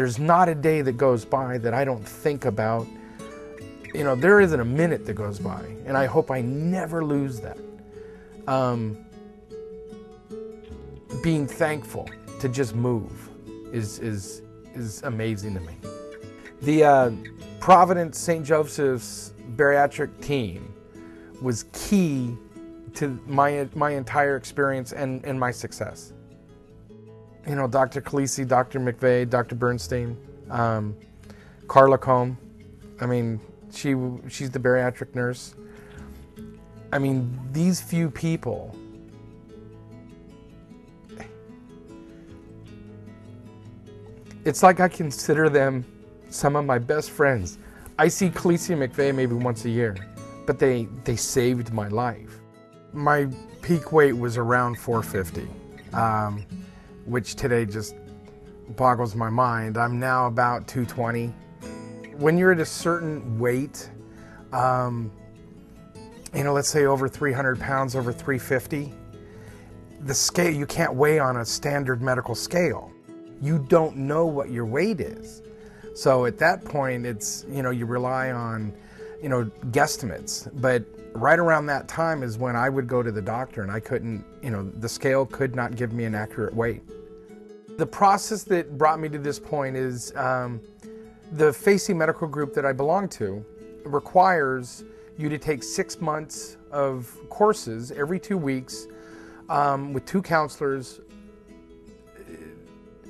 There's not a day that goes by that I don't think about, there isn't a minute that goes by, and I hope I never lose that. Being thankful to just move is amazing to me. The Providence St. Joseph's Bariatric team was key to my entire experience and my success. Dr. Khaleesi, Dr. McVeigh, Dr. Bernstein, Carla Combe. She's the bariatric nurse. These few people, it's like I consider them some of my best friends. I see Khaleesi and McVeigh maybe once a year, but they saved my life. My peak weight was around 450, which today just boggles my mind. I'm now about 220. When you're at a certain weight, let's say over 300 pounds, over 350, the scale, you can't weigh on a standard medical scale. You don't know what your weight is. So at that point, it's, you rely on, guesstimates. But right around that time is when I would go to the doctor and I couldn't, the scale could not give me an accurate weight. The process that brought me to this point is the FACey medical group that I belong to requires you to take 6 months of courses every 2 weeks with 2 counselors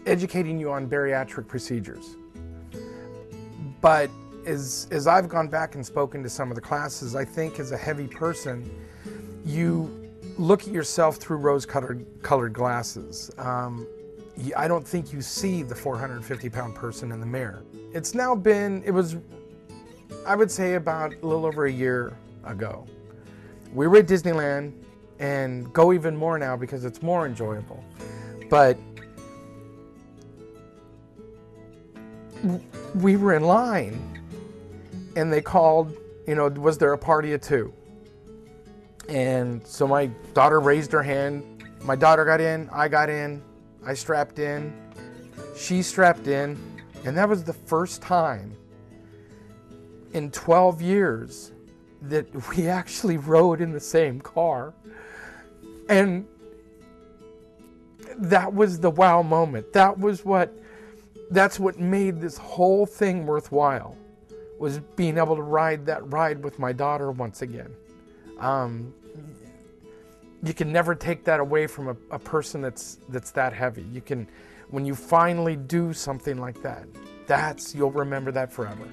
educating you on bariatric procedures. But as I've gone back and spoken to some of the classes, I think as a heavy person, you look at yourself through rose-colored glasses. I don't think you see the 450-pound person in the mirror. It's now been, I would say about a little over a year ago. We were at Disneyland, and go even more now because it's more enjoyable. But we were in line, and they called, was there a party of 2? And so my daughter raised her hand. My daughter got in, I got in, I strapped in, she strapped in, and that was the first time in 12 years that we actually rode in the same car. And that was the wow moment. That's what made this whole thing worthwhile, was being able to ride that ride with my daughter once again. You can never take that away from a person that's that heavy. When you finally do something like that, you'll remember that forever.